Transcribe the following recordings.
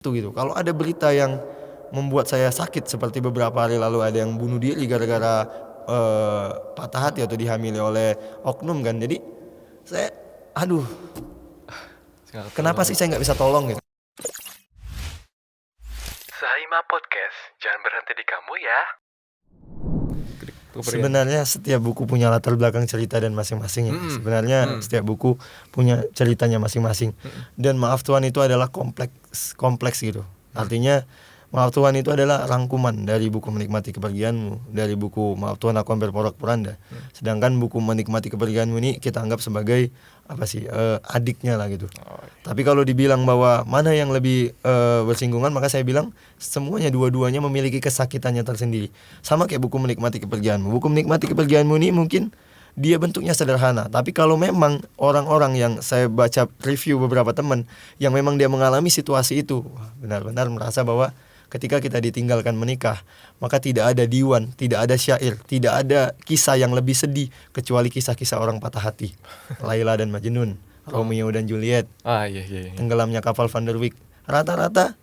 gitu. Kalau ada berita yang membuat saya sakit seperti beberapa hari lalu ada yang bunuh diri gara-gara patah hati atau dihamili oleh oknum kan. Jadi saya aduh, kenapa sih saya nggak bisa tolong gitu. Saima Podcast, jangan berhenti di kamu ya. Sebenarnya setiap buku punya latar belakang cerita dan masing-masing ya. Sebenarnya setiap buku punya ceritanya masing-masing. Dan maaf Tuhan itu adalah kompleks gitu. Artinya maaf Tuhan itu adalah rangkuman dari buku Menikmati Kepergianmu, dari buku Maaf Tuhan Aku Hampir Porak-Poranda. Sedangkan buku Menikmati Kepergianmu ini kita anggap sebagai adiknya lah gitu. Tapi kalau dibilang bahwa mana yang lebih bersinggungan, maka saya bilang semuanya dua-duanya memiliki kesakitannya tersendiri. Sama kayak buku Menikmati Kepergianmu. Buku Menikmati Kepergianmu ini mungkin dia bentuknya sederhana, tapi kalau memang orang-orang yang saya baca review beberapa teman yang memang dia mengalami situasi itu, benar-benar merasa bahwa ketika kita ditinggalkan menikah, maka tidak ada diwan, tidak ada syair, tidak ada kisah yang lebih sedih kecuali kisah-kisah orang patah hati. Laila dan Majnun, Romeo dan Juliet, tenggelamnya kapal Van der Wijk. Rata-rata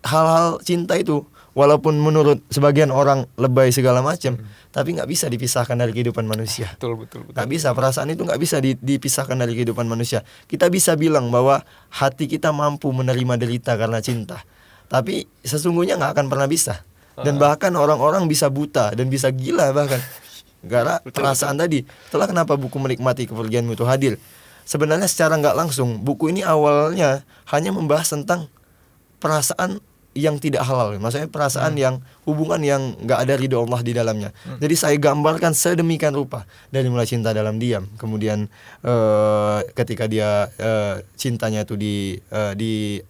hal-hal cinta itu, walaupun menurut sebagian orang lebay segala macam, tapi nggak bisa dipisahkan dari kehidupan manusia. Betul. Nggak bisa, perasaan itu nggak bisa dipisahkan dari kehidupan manusia. Kita bisa bilang bahwa hati kita mampu menerima derita karena cinta, tapi sesungguhnya nggak akan pernah bisa. Dan bahkan orang-orang bisa buta dan bisa gila bahkan gara perasaan tadi. Itulah kenapa buku Menikmati Kepergianmu itu hadir. Sebenarnya secara nggak langsung buku ini awalnya hanya membahas tentang perasaan yang tidak halal, maksudnya perasaan yang hubungan yang nggak ada ridho Allah di dalamnya. Jadi saya gambarkan sedemikian rupa dari mulai cinta dalam diam, kemudian ketika dia cintanya itu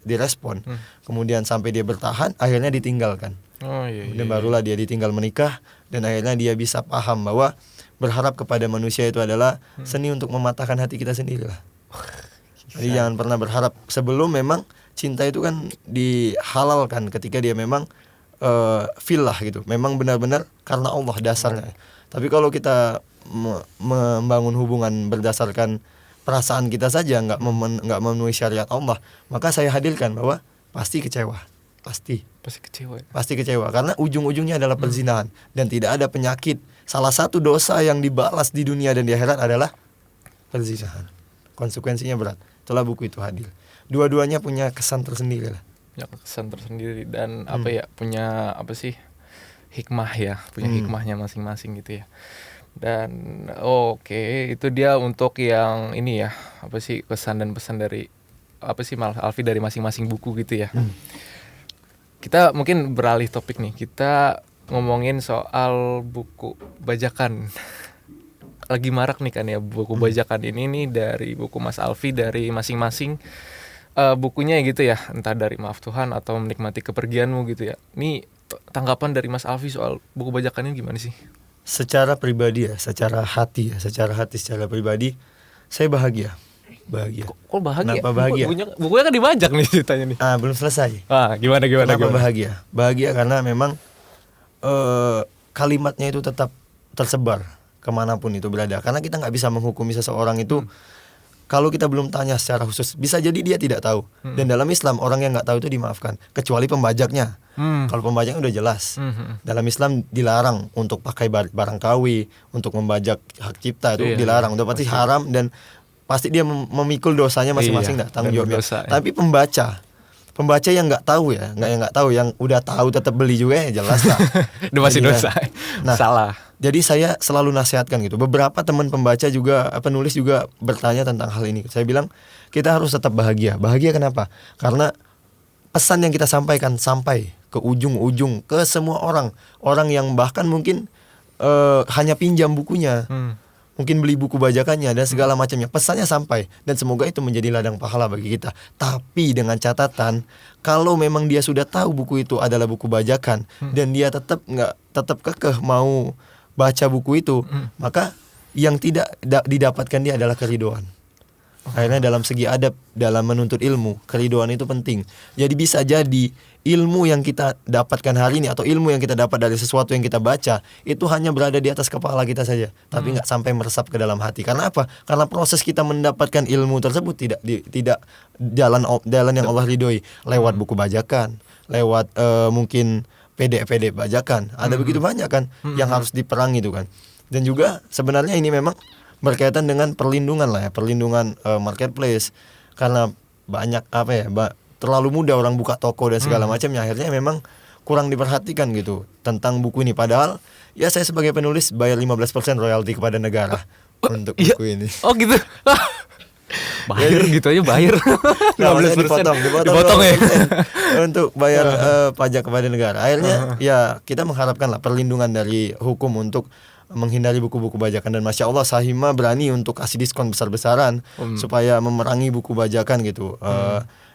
direspon, kemudian sampai dia bertahan, akhirnya ditinggalkan. Dan barulah dia ditinggal menikah, dan akhirnya dia bisa paham bahwa berharap kepada manusia itu adalah seni untuk mematahkan hati kita sendiri lah. Jadi jangan pernah berharap sebelum memang cinta itu kan dihalalkan ketika dia memang fillah gitu. Memang benar-benar karena Allah dasarnya. Tapi kalau kita membangun hubungan berdasarkan perasaan kita saja, nggak memenuhi syariat Allah, maka saya hadirkan bahwa pasti kecewa. Pasti kecewa karena ujung-ujungnya adalah perzinahan dan tidak ada penyakit. Salah satu dosa yang dibalas di dunia dan di akhirat adalah perzinahan. Konsekuensinya berat. Itulah buku itu hadir. Dua-duanya punya kesan tersendiri lah. Dan punya hikmah ya, punya hikmahnya masing-masing gitu ya. Dan itu dia untuk yang ini ya, kesan dan pesan dari Mas Alfi dari masing-masing buku gitu ya. Kita mungkin beralih topik nih. Kita ngomongin soal buku bajakan. Lagi marak nih kan ya buku bajakan ini nih, dari buku Mas Alfi, dari masing-masing bukunya gitu ya, entah dari Maaf Tuhan atau Menikmati Kepergianmu gitu ya. Ini tanggapan dari Mas Alfi soal buku bajakan ini gimana sih? Secara pribadi ya, secara hati secara pribadi saya bahagia. Kok bahagia? Kenapa bahagia? Bukunya kan dibajak nih ceritanya nih. Belum selesai. Gimana? Kenapa bahagia? Bahagia karena memang kalimatnya itu tetap tersebar kemanapun itu berada. Karena kita nggak bisa menghukumi seseorang itu kalau kita belum tanya secara khusus. Bisa jadi dia tidak tahu. Dan dalam Islam orang yang nggak tahu itu dimaafkan, kecuali pembajaknya. Kalau pembajaknya udah jelas. Dalam Islam dilarang untuk pakai barang KW, untuk membajak hak cipta itu dilarang. Udah pasti haram dan pasti dia memikul dosanya masing-masing, tanggung jawabnya. Tapi pembaca yang nggak tahu ya, yang udah tahu tetap beli juga ya jelas lah. Itu masih dosa. Salah. Jadi saya selalu nasihatkan gitu. Beberapa teman pembaca juga, penulis juga bertanya tentang hal ini. Saya bilang kita harus tetap bahagia. Bahagia kenapa? Karena pesan yang kita sampaikan sampai ke ujung-ujung, ke semua orang. Orang yang bahkan mungkin hanya pinjam bukunya, mungkin beli buku bajakannya dan segala macamnya. Pesannya sampai dan semoga itu menjadi ladang pahala bagi kita. Tapi dengan catatan, kalau memang dia sudah tahu buku itu adalah buku bajakan dan dia tetap kekeh mau baca buku itu, maka yang tidak didapatkan dia adalah keridoan. Akhirnya dalam segi adab, dalam menuntut ilmu, keriduan itu penting. Jadi bisa jadi ilmu yang kita dapatkan hari ini atau ilmu yang kita dapat dari sesuatu yang kita baca itu hanya berada di atas kepala kita saja, tapi nggak sampai meresap ke dalam hati. Karena apa? Karena proses kita mendapatkan ilmu tersebut tidak jalan yang Allah ridhoi, lewat buku bajakan, lewat mungkin PDF bajakan. Ada begitu banyak kan yang harus diperangi itu kan. Dan juga sebenarnya ini memang berkaitan dengan perlindungan lah ya, perlindungan marketplace, karena banyak terlalu mudah orang buka toko dan segala macamnya, akhirnya memang kurang diperhatikan gitu tentang buku ini. Padahal ya saya sebagai penulis bayar 15% royalti kepada negara untuk buku ini. Oh gitu. Bayar gitu aja bayar. 15% dipotong ya untuk bayar pajak kepada negara. Akhirnya ya kita mengharapkan lah perlindungan dari hukum untuk menghindari buku-buku bajakan. Dan Masya Allah Sahima berani untuk kasih diskon besar-besaran supaya memerangi buku bajakan gitu.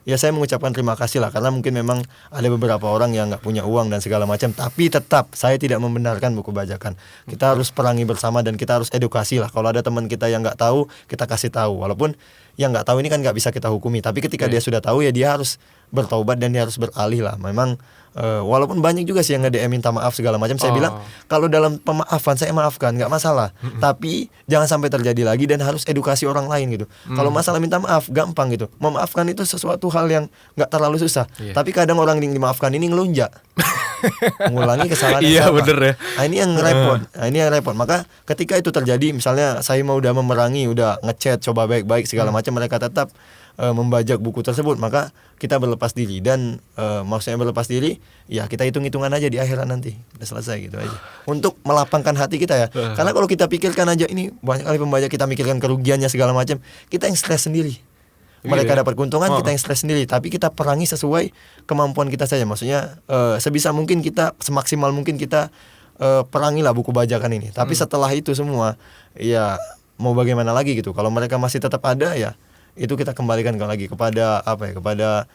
Ya saya mengucapkan terima kasih lah, karena mungkin memang ada beberapa orang yang nggak punya uang dan segala macam, tapi tetap saya tidak membenarkan buku bajakan. Kita harus perangi bersama dan kita harus edukasi lah. Kalau ada teman kita yang nggak tahu, kita kasih tahu. Walaupun yang nggak tahu ini kan nggak bisa kita hukumi, tapi ketika dia sudah tahu ya dia harus bertaubat dan dia harus beralih lah. Memang walaupun banyak juga sih yang nge-DM minta maaf segala macam, saya bilang kalau dalam pemaafan saya maafkan, nggak masalah. Tapi jangan sampai terjadi lagi dan harus edukasi orang lain gitu. Kalau masalah minta maaf gampang gitu. Memaafkan itu sesuatu hal yang nggak terlalu susah. Tapi kadang orang yang dimaafkan ini ngelunjak. Mengulangi kesalahan yang sama. Bener ya. Nah, ini yang repot. Ini yang repot. Maka ketika itu terjadi, misalnya saya mau udah memerangi, udah ngechat, coba baik-baik segala macam, mereka tetap membajak buku tersebut, maka kita berlepas diri. Dan maksudnya berlepas diri, ya kita hitung-hitungan aja di akhirat nanti. Udah selesai gitu aja. Untuk melapangkan hati kita ya. Karena kalau kita pikirkan aja, ini banyak kali pembajak, kita mikirkan kerugiannya segala macam, kita yang stres sendiri. Mereka dapat keuntungan, kita yang stres sendiri. Tapi kita perangi sesuai kemampuan kita saja. Maksudnya sebisa mungkin kita, semaksimal mungkin kita perangilah buku bajakan ini. Tapi setelah itu semua, ya mau bagaimana lagi gitu. Kalau mereka masih tetap ada, ya itu kita kembalikan lagi kepada kepada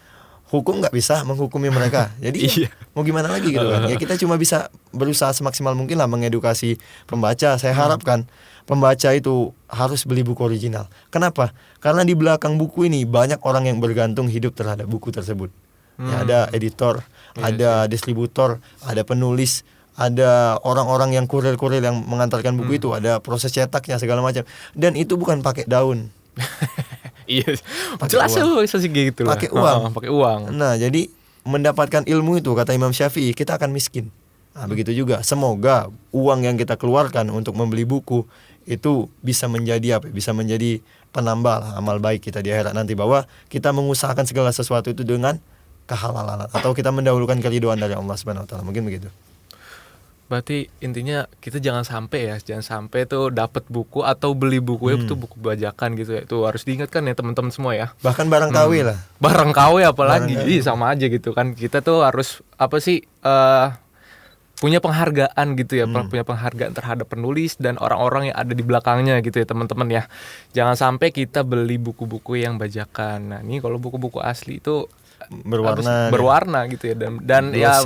hukum. Nggak bisa menghukumi mereka. Jadi mau gimana lagi gitu kan. Ya kita cuma bisa berusaha semaksimal mungkin lah mengedukasi pembaca. Saya harapkan pembaca itu harus beli buku original. Kenapa? Karena di belakang buku ini banyak orang yang bergantung hidup terhadap buku tersebut. Ya, ada editor, ada distributor, ada penulis, ada orang-orang yang kurir-kurir yang mengantarkan buku itu, ada proses cetaknya segala macam. Dan itu bukan pakai daun. Iya, jelas sih gitu lah. Pakai uang. Pakai uang. Nah, jadi mendapatkan ilmu itu kata Imam Syafi'i, kita akan miskin. Nah, begitu juga. Semoga uang yang kita keluarkan untuk membeli buku itu bisa menjadi bisa menjadi penambah lah amal baik kita di akhirat nanti, bahwa kita mengusahakan segala sesuatu itu dengan kehalalan atau kita mendahulukan keridhaan dari Allah Subhanahu wa taala. Mungkin begitu. Berarti intinya kita jangan sampai tuh dapat buku atau beli buku itu buku bajakan gitu ya. Itu harus diingatkan ya teman-teman semua ya. Bahkan barang KW lah. Barang KW apalagi. Jadi sama aja gitu kan. Kita tuh harus punya penghargaan gitu ya, punya penghargaan terhadap penulis dan orang-orang yang ada di belakangnya gitu ya teman-teman ya. Jangan sampai kita beli buku-buku yang bajakan. Nah, ini kalau buku-buku asli itu berwarna gitu ya, dan ya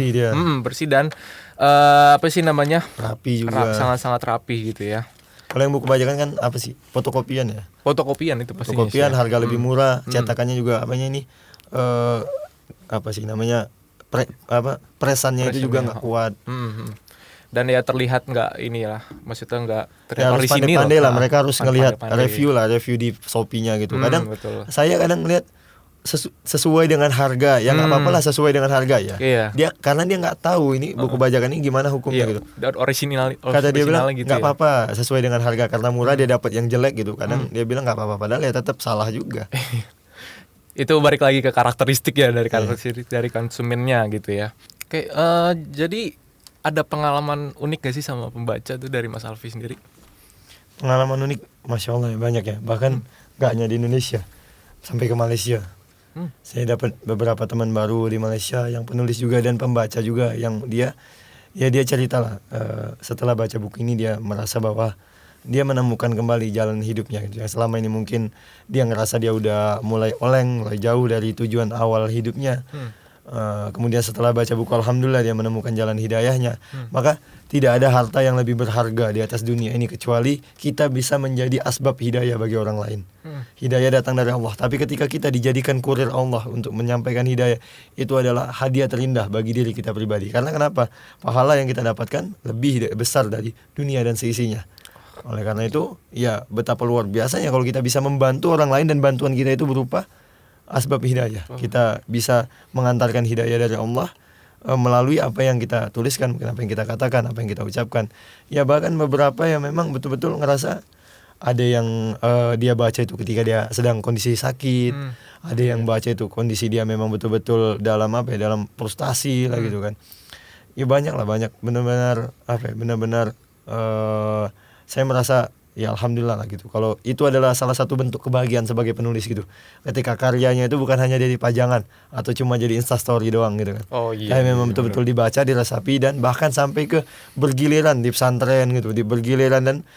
bersih dan rapi juga, sangat-sangat rapi gitu ya. Kalau yang buku bajakan kan fotokopian ya. Fotokopian itu pasti. Fotokopian harga lebih murah, cetakannya juga presannya itu juga nggak kuat. Dan ya terlihat nggak maksudnya nggak terlihat harus orisinil. Pandai lah, mereka harus ngelihat review di Shopee-nya gitu. Kadang saya ngelihat sesuai dengan harga, ya nggak apa-apa lah sesuai dengan harga ya. Karena dia nggak tahu ini buku bajakan ini gimana hukumnya gitu. Orisinal. Kata dia bilang gitu nggak apa-apa sesuai dengan harga, karena murah dia dapat yang jelek gitu. Kadang dia bilang nggak apa-apa, padahal ya tetap salah juga. Itu balik lagi ke karakteristik ya dari konsumennya gitu ya. Oke, jadi ada pengalaman unik gak sih sama pembaca tuh dari Mas Alfi sendiri? Pengalaman unik, Masya Allah ya, banyak ya. Bahkan gak hanya di Indonesia, sampai ke Malaysia. Saya dapat beberapa teman baru di Malaysia yang penulis juga dan pembaca juga, yang dia cerita lah, setelah baca buku ini dia merasa bahwa dia menemukan kembali jalan hidupnya gitu. Yang selama ini mungkin dia ngerasa dia udah mulai oleng, mulai jauh dari tujuan awal hidupnya. Kemudian setelah baca buku alhamdulillah dia menemukan jalan hidayahnya. Maka tidak ada harta yang lebih berharga di atas dunia ini kecuali kita bisa menjadi asbab hidayah bagi orang lain. Hidayah datang dari Allah. Tapi ketika kita dijadikan kurir Allah untuk menyampaikan hidayah, itu adalah hadiah terindah bagi diri kita pribadi. Karena kenapa? Pahala yang kita dapatkan lebih besar dari dunia dan seisinya. Oleh karena itu, ya betapa luar biasanya kalau kita bisa membantu orang lain dan bantuan kita itu berupa asbab hidayah. Kita bisa mengantarkan hidayah dari Allah melalui apa yang kita tuliskan, mungkin apa yang kita katakan, apa yang kita ucapkan. Ya bahkan beberapa yang memang betul-betul ngerasa ada yang dia baca itu ketika dia sedang kondisi sakit, ada yang baca itu kondisi dia memang betul-betul dalam apa ya, dalam frustasi lah gitu kan. Ya banyak benar-benar apa ya, benar-benar saya merasa ya alhamdulillah lah gitu. Kalau itu adalah salah satu bentuk kebahagiaan sebagai penulis gitu. Ketika karyanya itu bukan hanya jadi pajangan atau cuma jadi instastory doang gitu kan. Oh iya. Kayak memang betul-betul dibaca, diresapi dan bahkan sampai ke bergiliran di pesantren gitu, di bergiliran dan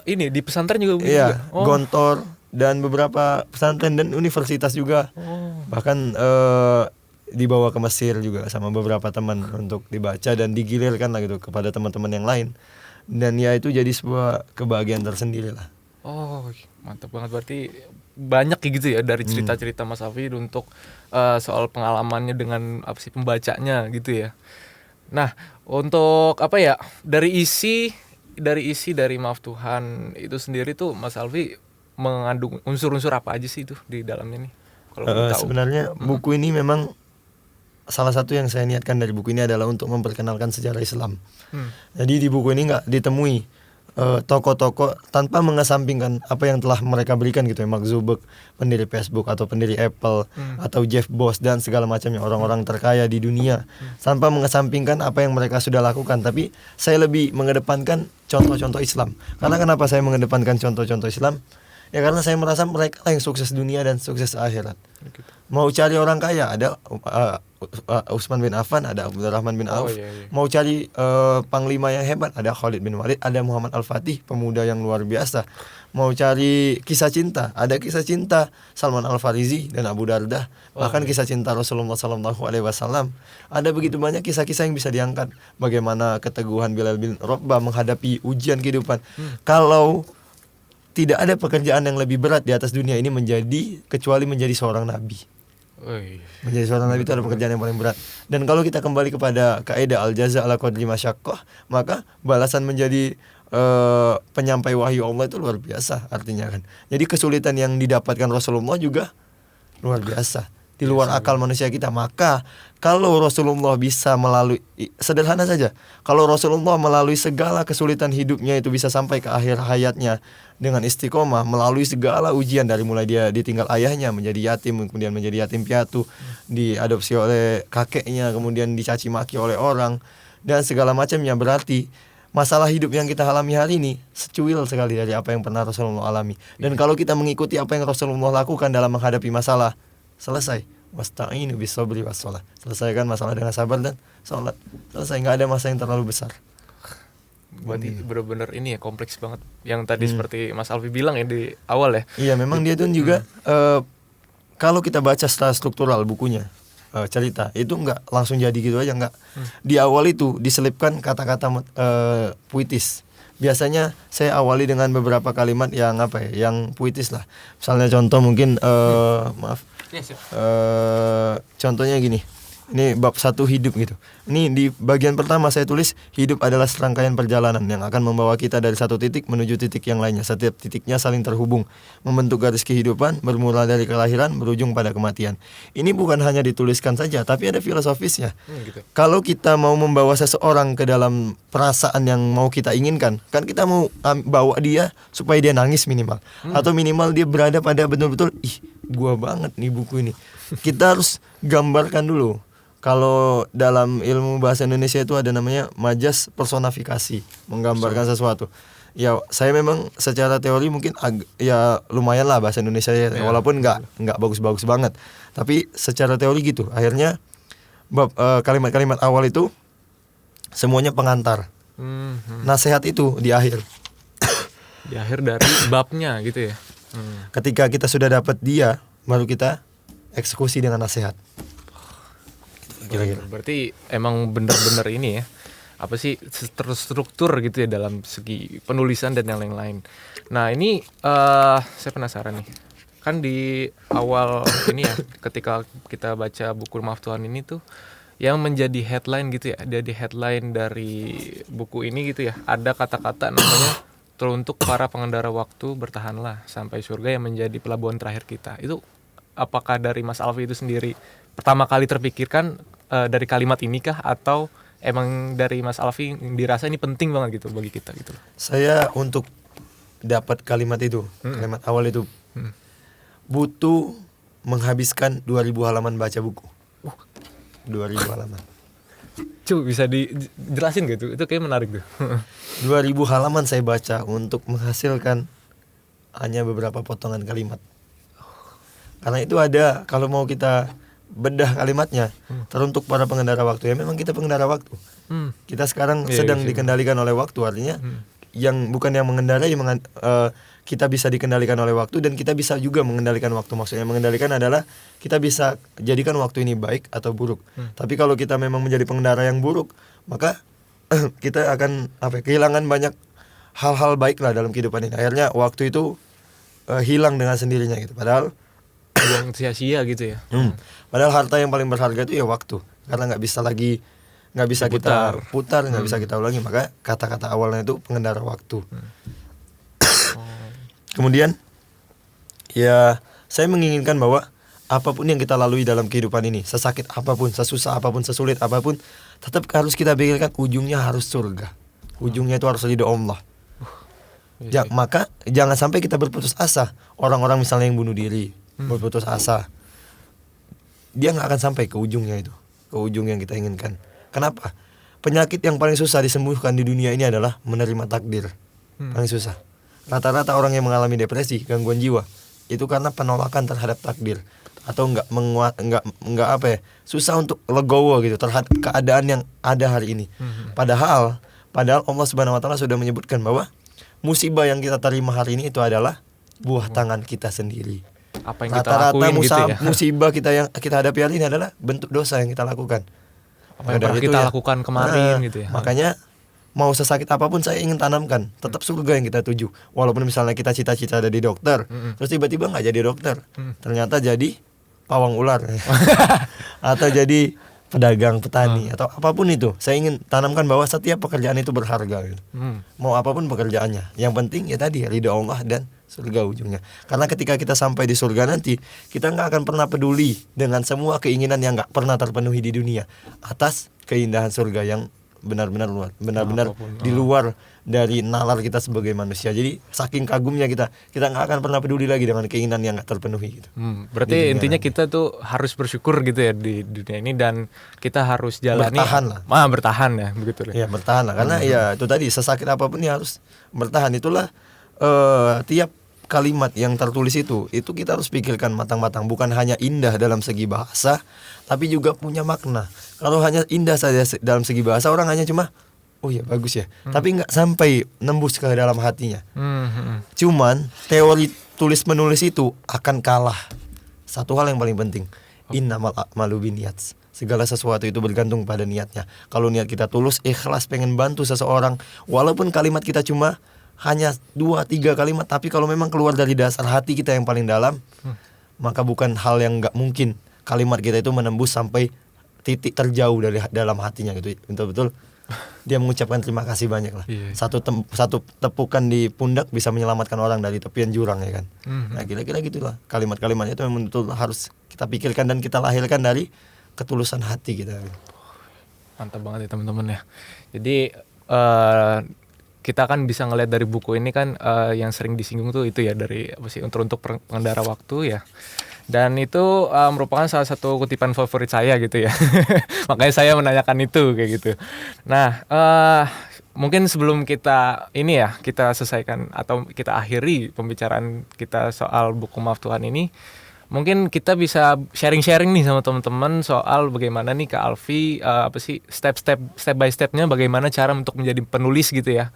ini di pesantren juga begitu. iya, Gontor dan beberapa pesantren dan universitas juga. Bahkan dibawa ke Mesir juga sama beberapa teman untuk dibaca dan digilirkan lah gitu kepada teman-teman yang lain. Dan ya itu jadi sebuah kebahagiaan tersendiri lah. Oh mantap banget, berarti banyak kayak gitu ya dari cerita-cerita Mas Hafid untuk soal pengalamannya dengan apa sih pembacanya gitu ya. Nah untuk apa ya dari isi dari Maaf Tuhan itu sendiri tuh Mas Alfi mengandung unsur-unsur apa aja sih itu di dalamnya nih? Kalau boleh tahu. Sebenarnya buku ini memang salah satu yang saya niatkan dari buku ini adalah untuk memperkenalkan sejarah Islam. Jadi di buku ini nggak ditemui tokoh-tokoh tanpa mengesampingkan apa yang telah mereka berikan gitu ya, Mark Zuckerberg, pendiri Facebook atau pendiri Apple, atau Jeff Bezos dan segala macamnya orang-orang terkaya di dunia, tanpa mengesampingkan apa yang mereka sudah lakukan. Tapi saya lebih mengedepankan contoh-contoh Islam. Karena kenapa saya mengedepankan contoh-contoh Islam? Ya karena saya merasa mereka yang sukses dunia dan sukses akhirat. Mau cari orang kaya ada Utsman bin Affan, ada Abdurrahman bin Auf. Iya. Mau cari panglima yang hebat ada Khalid bin Walid, ada Muhammad Al-Fatih, pemuda yang luar biasa. Mau cari kisah cinta, ada kisah cinta Salman Al-Farisi dan Abu Darda. Bahkan kisah cinta Rasulullah SAW. Ada begitu banyak kisah-kisah yang bisa diangkat. Bagaimana keteguhan Bilal bin Rabah menghadapi ujian kehidupan. Kalau tidak ada pekerjaan yang lebih berat di atas dunia ini kecuali menjadi seorang nabi. Menjadi seorang nabi itu adalah pekerjaan yang paling berat. Dan kalau kita kembali kepada kaidah al-jaza ala qadri masyaqqah, maka balasan menjadi penyampai wahyu Allah itu luar biasa artinya kan. Jadi kesulitan yang didapatkan Rasulullah juga luar biasa, di luar akal manusia kita. Maka kalau Rasulullah bisa melalui, sederhana saja, kalau Rasulullah melalui segala kesulitan hidupnya itu bisa sampai ke akhir hayatnya dengan istiqomah, melalui segala ujian dari mulai dia ditinggal ayahnya menjadi yatim, kemudian menjadi yatim piatu, diadopsi oleh kakeknya, kemudian dicaci maki oleh orang dan segala macamnya. Berarti masalah hidup yang kita alami hari ini secuil sekali dari apa yang pernah Rasulullah alami. Dan kalau kita mengikuti apa yang Rasulullah lakukan dalam menghadapi masalah, selesai. Wasta'inu bis-sabri was-shalah. Selesaikan masalah dengan sabar dan salat. Selesai, enggak ada masa yang terlalu besar. Berarti benar-benar ini ya kompleks banget. Yang tadi seperti Mas Alfi bilang ya di awal ya. Iya, memang dia tuh juga kalau kita baca secara struktural bukunya, cerita itu enggak langsung jadi gitu aja, enggak. Di awal itu diselipkan kata-kata puitis. Biasanya saya awali dengan beberapa kalimat yang apa ya, yang puitis lah. Misalnya contoh mungkin contohnya gini. Ini bab 1 hidup gitu. Ini di bagian pertama saya tulis hidup adalah serangkaian perjalanan yang akan membawa kita dari satu titik menuju titik yang lainnya. Setiap titiknya saling terhubung, membentuk garis kehidupan bermula dari kelahiran berujung pada kematian. Ini bukan hanya dituliskan saja, tapi ada filosofisnya. Gitu. Kalau kita mau membawa seseorang ke dalam perasaan yang mau kita inginkan, kan kita mau bawa dia supaya dia nangis minimal, atau minimal dia berada pada betul-betul gua banget nih buku ini. Kita harus gambarkan dulu. Kalau dalam ilmu bahasa Indonesia itu ada namanya majas personifikasi, menggambarkan sesuatu. Ya, saya memang secara teori mungkin ya lumayan lah bahasa Indonesia ya, walaupun nggak bagus-bagus banget. Tapi secara teori gitu. Akhirnya kalimat-kalimat awal itu semuanya pengantar. Nasihat itu di akhir. Di akhir dari babnya gitu ya. Ketika kita sudah dapat dia, baru kita eksekusi dengan nasihat. kira-kira. Berarti emang bener-bener ini ya, apa sih, terstruktur gitu ya dalam segi penulisan dan yang lain-lain. Nah ini saya penasaran nih, kan di awal ini ya, ketika kita baca buku Maaf Tuhan ini tuh, yang menjadi headline gitu ya, jadi headline dari buku ini gitu ya, ada kata-kata namanya teruntuk para pengendara waktu, bertahanlah sampai surga yang menjadi pelabuhan terakhir kita. Itu apakah dari Mas Alfi itu sendiri pertama kali terpikirkan dari kalimat ini kah, atau emang dari Mas Alfi dirasa ini penting banget gitu bagi kita gitu? Saya untuk dapat kalimat itu, kalimat awal itu, butuh menghabiskan 2000 halaman baca buku. 2000 halaman. Coba bisa dijelasin gitu, itu kayak menarik tuh. 2000 halaman saya baca untuk menghasilkan hanya beberapa potongan kalimat. Karena itu ada, kalau mau kita bedah kalimatnya, teruntuk para pengendara waktu, ya memang kita pengendara waktu. Kita sekarang sedang dikendalikan oleh waktu, artinya yang bukan yang mengendarai, kita bisa dikendalikan oleh waktu, dan kita bisa juga mengendalikan waktu. Maksudnya mengendalikan adalah kita bisa jadikan waktu ini baik atau buruk. Tapi kalau kita memang menjadi pengendara yang buruk, maka kita akan kehilangan banyak hal-hal baik lah dalam kehidupan ini. Akhirnya waktu itu hilang dengan sendirinya gitu. Padahal yang sia-sia gitu ya. Padahal harta yang paling berharga itu ya waktu, karena nggak bisa kita putar, nggak bisa kita ulangi. Maka kata-kata awalnya itu pengendara waktu. Kemudian ya saya menginginkan bahwa apapun yang kita lalui dalam kehidupan ini, sesakit apapun, sesusah apapun, sesulit apapun, tetap harus kita pikirkan ujungnya harus surga. Ujungnya itu harus ridho Allah. Maka jangan sampai kita berputus asa. Orang-orang misalnya yang bunuh diri, berputus asa, dia nggak akan sampai ke ujungnya itu, ke ujung yang kita inginkan. Kenapa? Penyakit yang paling susah disembuhkan di dunia ini adalah menerima takdir. Paling susah. Rata-rata orang yang mengalami depresi, gangguan jiwa, itu karena penolakan terhadap takdir, atau susah untuk legowo gitu terhadap keadaan yang ada hari ini. Padahal Allah Subhanahu Wa Taala sudah menyebutkan bahwa musibah yang kita terima hari ini itu adalah buah tangan kita sendiri. Apa yang kita Rata-rata lakuin gitu ya? musibah yang kita hadapi hari ini adalah bentuk dosa yang kita lakukan. Apa yang pernah kita lakukan kemarin gitu ya. Makanya mau sesakit apapun saya ingin tanamkan, tetap surga yang kita tuju. Walaupun misalnya kita cita-cita jadi dokter, terus tiba-tiba nggak jadi dokter, ternyata jadi pawang ular, atau jadi pedagang, petani, atau apapun itu. Saya ingin tanamkan bahwa setiap pekerjaan itu berharga gitu. Mau apapun pekerjaannya, yang penting ya tadi ridho Allah dan surga ujungnya. Karena ketika kita sampai di surga nanti, kita nggak akan pernah peduli dengan semua keinginan yang nggak pernah terpenuhi di dunia, atas keindahan surga yang benar-benar di luar dari nalar kita sebagai manusia. Jadi saking kagumnya kita nggak akan pernah peduli lagi dengan keinginan yang nggak terpenuhi gitu. Berarti intinya kita tuh harus bersyukur gitu ya di dunia ini, dan kita harus jalani bertahan ya begitu ya. Bertahan lah, karena ya itu tadi, sesakit apapun ya harus bertahan. Itulah tiap kalimat yang tertulis itu kita harus pikirkan matang-matang, bukan hanya indah dalam segi bahasa, tapi juga punya makna. Kalau hanya indah saja dalam segi bahasa, orang hanya cuma oh ya bagus ya, tapi nggak sampai nembus ke dalam hatinya. Cuman teori tulis menulis itu akan kalah satu hal yang paling penting, innamal a'malu binniyat. Segala sesuatu itu bergantung pada niatnya. Kalau niat kita tulus, ikhlas, pengen bantu seseorang, walaupun kalimat kita cuma hanya 2-3 kalimat, tapi kalau memang keluar dari dasar hati kita yang paling dalam, maka bukan hal yang nggak mungkin kalimat kita itu menembus sampai titik terjauh dari dalam hatinya gitu. Betul-betul dia mengucapkan terima kasih banyak lah. Satu tepukan di pundak bisa menyelamatkan orang dari tepian jurang ya kan. Nah kira-kira gitulah kalimat-kalimatnya itu memang betul harus kita pikirkan dan kita lahirkan dari ketulusan hati kita. Mantap banget ya teman-teman ya. Jadi kita kan bisa ngelihat dari buku ini kan yang sering disinggung tuh itu ya, dari apa sih, untuk pengendara waktu ya. Dan itu merupakan salah satu kutipan favorit saya gitu ya. Makanya saya menanyakan itu kayak gitu. Nah, mungkin sebelum kita selesaikan atau kita akhiri pembicaraan kita soal buku Maaf Tuhan ini, mungkin kita bisa sharing-sharing nih sama teman-teman soal bagaimana nih Kak Alfi apa sih step by stepnya bagaimana cara untuk menjadi penulis gitu ya.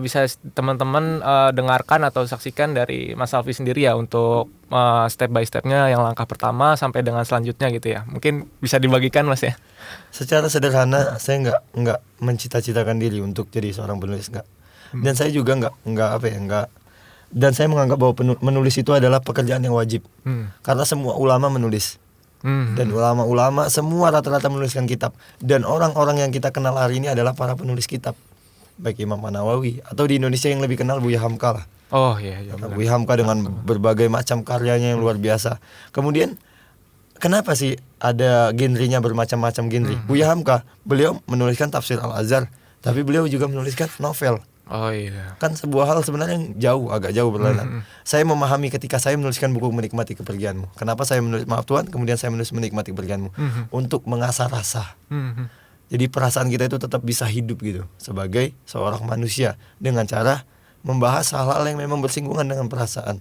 Bisa teman-teman dengarkan atau saksikan dari Mas Alfi sendiri ya untuk step by stepnya yang langkah pertama sampai dengan selanjutnya gitu ya. Mungkin bisa dibagikan Mas ya. Secara sederhana saya nggak mencita-citakan diri untuk jadi seorang penulis, nggak. Dan saya juga nggak dan saya menganggap bahwa menulis itu adalah pekerjaan yang wajib. Karena semua ulama menulis. Dan ulama-ulama semua rata-rata menuliskan kitab. Dan orang-orang yang kita kenal hari ini adalah para penulis kitab. Baik Imam An-Nawawi atau di Indonesia yang lebih kenal Buya Hamka lah. Oh iya. Buya Hamka dengan berbagai macam karyanya yang luar biasa. Kemudian kenapa sih ada genrenya bermacam-macam genre? Buya Hamka, beliau menuliskan tafsir Al-Azhar, tapi beliau juga menuliskan novel. Oh iya. Kan sebuah hal sebenarnya yang agak jauh berlainan. Saya memahami ketika saya menuliskan buku Menikmati Kepergianmu. Kenapa saya menulis Maaf Tuhan, kemudian saya menulis Menikmati Kepergianmu? Untuk mengasah rasa. Jadi perasaan kita itu tetap bisa hidup gitu sebagai seorang manusia dengan cara membahas hal-hal yang memang bersinggungan dengan perasaan.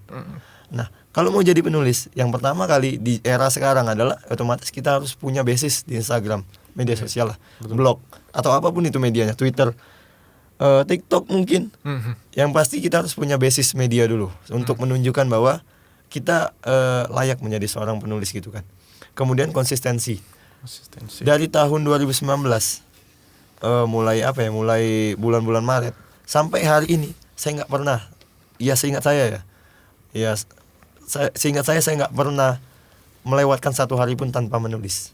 Nah, kalau mau jadi penulis, yang pertama kali di era sekarang adalah otomatis kita harus punya basis di Instagram, media sosial lah, blog atau apapun itu medianya, Twitter, TikTok mungkin. Yang pasti kita harus punya basis media dulu untuk menunjukkan bahwa kita layak menjadi seorang penulis gitu kan. Kemudian konsistensi. Dari tahun 2019 mulai bulan-bulan Maret sampai hari ini saya nggak pernah, seingat saya nggak pernah melewatkan satu hari pun tanpa menulis.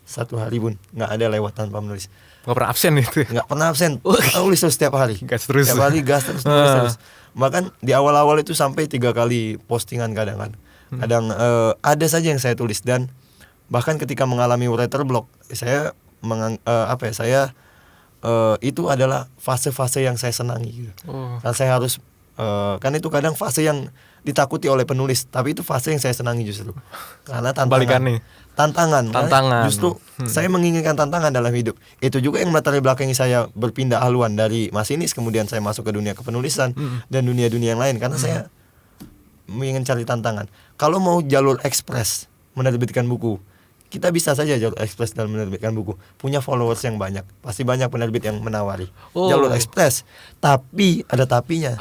Satu hari pun nggak ada lewat tanpa menulis. Nggak pernah absen itu. Nggak pernah absen. Tulis terus setiap hari. Gas terus. Setiap hari gas terus, tulis terus. Bahkan di awal-awal itu sampai 3 kali postingan kadang. Ada saja yang saya tulis, dan bahkan ketika mengalami writer block, saya itu adalah fase-fase yang saya senangi gitu. Karena saya harus kan itu kadang fase yang ditakuti oleh penulis, tapi itu fase yang saya senangi justru. Karena tantangan. Justru saya menginginkan tantangan dalam hidup. Itu juga yang melatar belakangi saya berpindah haluan dari masinis, kemudian saya masuk ke dunia kepenulisan dan dunia-dunia yang lain, karena saya ingin cari tantangan. Kalau mau jalur ekspres menerbitkan buku, kita bisa saja jalur ekspres dalam menerbitkan buku, punya followers yang banyak, pasti banyak penerbit yang menawari jalur ekspres. Tapi ada tapinya.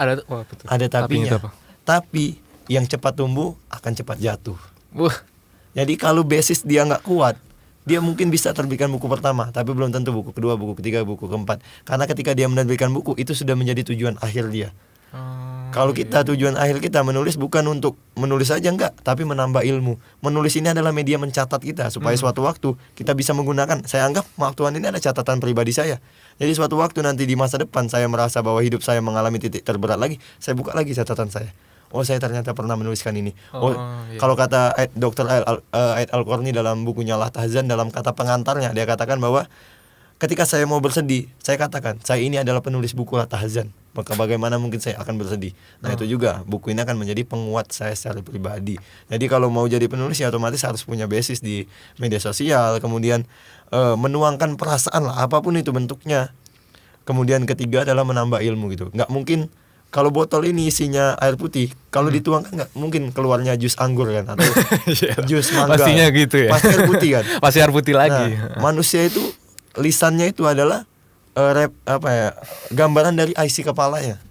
Ada tapinya. Tapi yang cepat tumbuh akan cepat jatuh. Jadi kalau basis dia nggak kuat, dia mungkin bisa terbitkan buku pertama, tapi belum tentu buku kedua, buku ketiga, buku keempat. Karena ketika dia menerbitkan buku, itu sudah menjadi tujuan akhir dia. Kalau kita tujuan akhir kita menulis bukan untuk menulis saja, enggak, tapi menambah ilmu. Menulis ini adalah media mencatat kita supaya suatu waktu kita bisa menggunakan. Saya anggap Maaf Tuhan ini ada catatan pribadi saya. Jadi suatu waktu nanti di masa depan saya merasa bahwa hidup saya mengalami titik terberat lagi, saya buka lagi catatan saya. Oh, saya ternyata pernah menuliskan ini. Kalau kata Dr. Aid Al-Qarni dalam bukunya La Tahzan, dalam kata pengantarnya, dia katakan bahwa ketika saya mau bersedih, saya katakan, saya ini adalah penulis buku La Tahzan. Maka bagaimana mungkin saya akan bersedih. Nah itu juga, buku ini akan menjadi penguat saya secara pribadi. Jadi kalau mau jadi penulis ya otomatis harus punya basis di media sosial. Kemudian menuangkan perasaan lah, apapun itu bentuknya. Kemudian ketiga adalah menambah ilmu gitu. Nggak mungkin kalau botol ini isinya air putih, kalau dituangkan nggak mungkin keluarnya jus anggur kan, atau jus mangga. Pastinya gitu ya. Pasti air putih kan. Pasti air putih lagi. Manusia itu lisannya itu adalah gambaran dari isi kepalanya.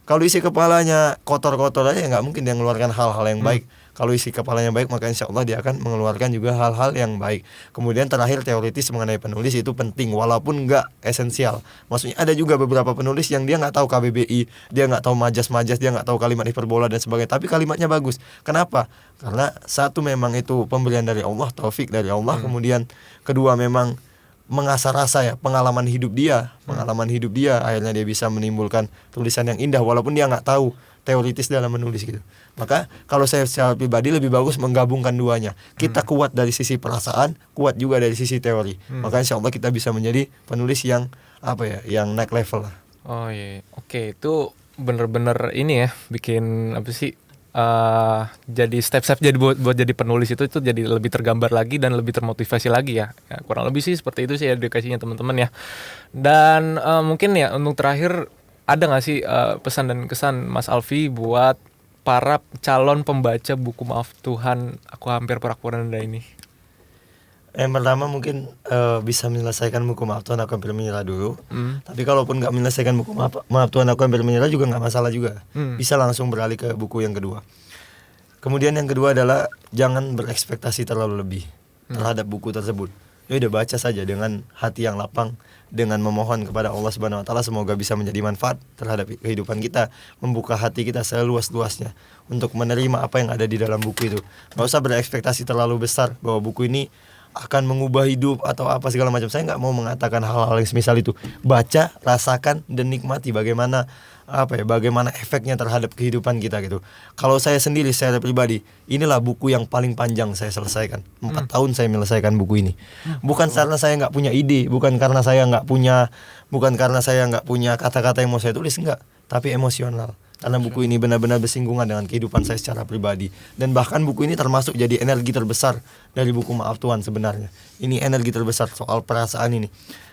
Kalau isi kepalanya kotor-kotor aja nggak mungkin dia mengeluarkan hal-hal yang baik. Kalau isi kepalanya baik, maka insya Allah dia akan mengeluarkan juga hal-hal yang baik. Kemudian terakhir, teoritis mengenai penulis itu penting walaupun nggak esensial. Maksudnya ada juga beberapa penulis yang dia nggak tahu KBBI, dia nggak tahu majas-majas, dia nggak tahu kalimat hiperbola dan sebagainya, tapi kalimatnya bagus. Kenapa? Karena satu, memang itu pemberian dari Allah, taufik dari Allah. Kemudian kedua, memang mengasah rasa ya, pengalaman hidup dia akhirnya dia bisa menimbulkan tulisan yang indah walaupun dia nggak tahu teoritis dalam menulis gitu. Maka kalau saya secara pribadi lebih bagus menggabungkan duanya. Kita kuat dari sisi perasaan, kuat juga dari sisi teori. Maka insya Allah kita bisa menjadi penulis yang yang naik level lah. Oh iya, oke, itu bener-bener ini ya, bikin jadi step-step jadi buat jadi penulis itu jadi lebih tergambar lagi dan lebih termotivasi lagi ya. Kurang lebih sih seperti itu sih edukasinya teman-teman ya. Dan mungkin ya untuk terakhir, ada nggak sih pesan dan kesan Mas Alfi buat para calon pembaca buku Maaf Tuhan Aku Hampir Porak-Poranda ini? Yang pertama mungkin bisa menyelesaikan buku Maaf Tuhan Aku Hampir Menyerah dulu. Tapi kalaupun nggak menyelesaikan buku Maaf Tuhan Aku Hampir Menyerah juga nggak masalah juga. Bisa langsung beralih ke buku yang kedua. Kemudian yang kedua adalah jangan berekspektasi terlalu lebih terhadap buku tersebut. Ya udah baca saja dengan hati yang lapang, dengan memohon kepada Allah Subhanahu Wa Taala semoga bisa menjadi manfaat terhadap kehidupan kita, membuka hati kita seluas-luasnya untuk menerima apa yang ada di dalam buku itu. Nggak usah berekspektasi terlalu besar bahwa buku ini akan mengubah hidup atau apa segala macam. Saya nggak mau mengatakan hal-hal yang semisal itu. Baca, rasakan dan nikmati bagaimana bagaimana efeknya terhadap kehidupan kita gitu. Kalau saya sendiri secara pribadi, inilah buku yang paling panjang saya selesaikan. 4 tahun saya menyelesaikan buku ini. Bukan karena saya nggak punya ide, bukan karena saya nggak punya kata-kata yang mau saya tulis, enggak, tapi emosional. Karena buku ini benar-benar bersinggungan dengan kehidupan saya secara pribadi. Dan bahkan buku ini termasuk jadi energi terbesar dari buku Maaf Tuhan sebenarnya. Ini energi terbesar soal perasaan ini.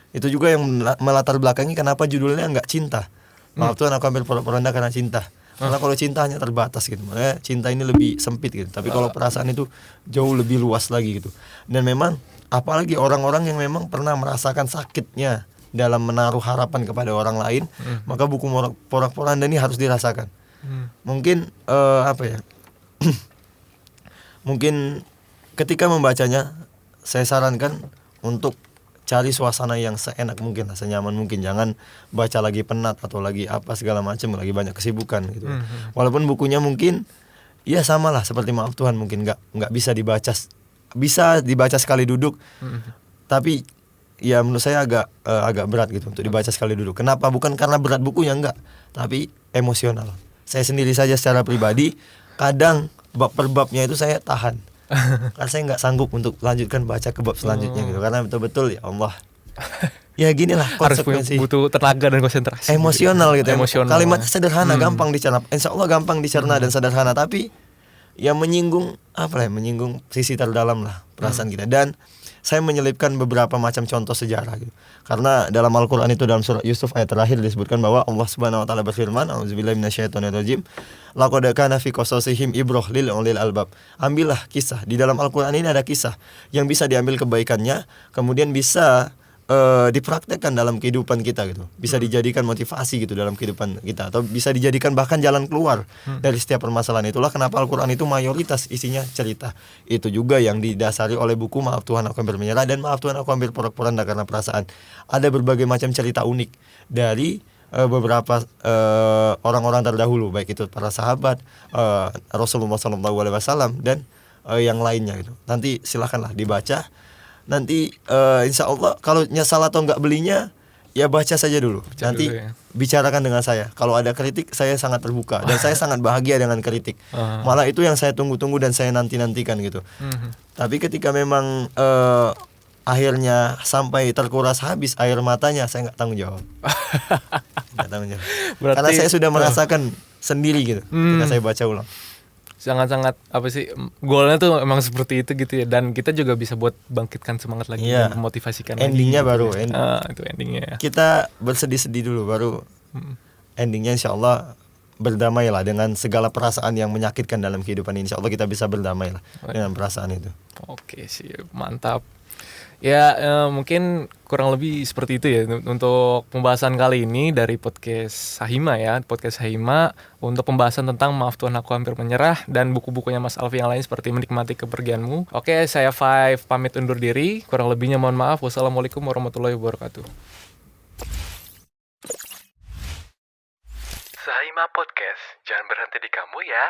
Itu juga yang melatar belakangi kenapa judulnya nggak cinta. Maaf Tuhan Aku Hampir Porak-Poranda karena cinta. Karena kalau cinta hanya terbatas gitu. Makanya cinta ini lebih sempit gitu. Tapi kalau perasaan itu jauh lebih luas lagi gitu. Dan memang apalagi orang-orang yang memang pernah merasakan sakitnya dalam menaruh harapan kepada orang lain, maka buku Porak-Poranda ini harus dirasakan. Mungkin mungkin ketika membacanya saya sarankan untuk cari suasana yang seenak mungkin, senyaman mungkin. Jangan baca lagi penat atau lagi apa segala macam, lagi banyak kesibukan gitu. Walaupun bukunya mungkin ya samalah seperti Maaf Tuhan, mungkin nggak bisa dibaca sekali duduk. Tapi ya menurut saya agak berat gitu untuk dibaca sekali duduk. Kenapa? Bukan karena berat bukunya, enggak, tapi emosional. Saya sendiri saja secara pribadi kadang bab per babnya itu saya tahan. Karena saya nggak sanggup untuk lanjutkan baca ke bab selanjutnya gitu. Karena betul-betul ya Allah. Ya ginilah konsekuensi. Harus butuh tenaga dan konsentrasi. Emosional gitu. Emosional. Kalimatnya sederhana, gampang dicerna. Insya Allah gampang dicerna dan sederhana, tapi ya menyinggung menyinggung sisi terdalam lah perasaan kita. Dan saya menyelipkan beberapa macam contoh sejarah gitu. Karena dalam Al-Qur'an itu dalam surah Yusuf ayat terakhir disebutkan bahwa Allah Subhanahu wa taala berfirman, auzubillahi minasyaitonirrajim, laqad kana fi qasasihim ibrah lil ulil albab. Ambillah kisah. Di dalam Al-Qur'an ini ada kisah yang bisa diambil kebaikannya, kemudian bisa dipraktekkan dalam kehidupan kita gitu. Bisa dijadikan motivasi gitu dalam kehidupan kita, atau bisa dijadikan bahkan jalan keluar dari setiap permasalahan. Itulah kenapa Al-Qur'an itu mayoritas isinya cerita. Itu juga yang didasari oleh buku Maaf Tuhan Aku Hampir Menyerah dan Maaf Tuhan Aku Hampir Porak-Poranda karena perasaan. Ada berbagai macam cerita unik dari beberapa orang-orang terdahulu, baik itu para sahabat, Rasulullah SAW dan yang lainnya gitu. Nanti silakanlah dibaca. Nanti insya Allah kalau nyesal atau nggak belinya, ya baca saja dulu. Nanti bicarakan dengan saya. Kalau ada kritik, saya sangat terbuka dan saya sangat bahagia dengan kritik. Malah itu yang saya tunggu-tunggu dan saya nanti-nantikan gitu. Tapi ketika memang akhirnya sampai terkuras habis air matanya, saya nggak tanggung jawab. Nggak tanggung jawab. Karena saya sudah merasakan sendiri gitu ketika saya baca ulang. Sangat-sangat goalnya tuh emang seperti itu gitu ya, dan kita juga bisa buat bangkitkan semangat lagi dan memotivasikan endingnya lagi, baru gitu. Itu endingnya kita bersedih-sedih dulu baru endingnya insya Allah berdamai lah dengan segala perasaan yang menyakitkan dalam kehidupan ini. Insya Allah kita bisa berdamai lah dengan perasaan itu. Oke sih, mantap. Ya mungkin kurang lebih seperti itu ya untuk pembahasan kali ini dari podcast Sahima ya, podcast Sahima untuk pembahasan tentang Maaf Tuhan Aku Hampir Menyerah dan buku-bukunya Mas Alfi yang lain seperti Menikmati Kepergianmu. Oke, saya Five pamit undur diri, kurang lebihnya mohon maaf. Wassalamualaikum warahmatullahi wabarakatuh. Sahima Podcast, jangan berhenti di kamu ya.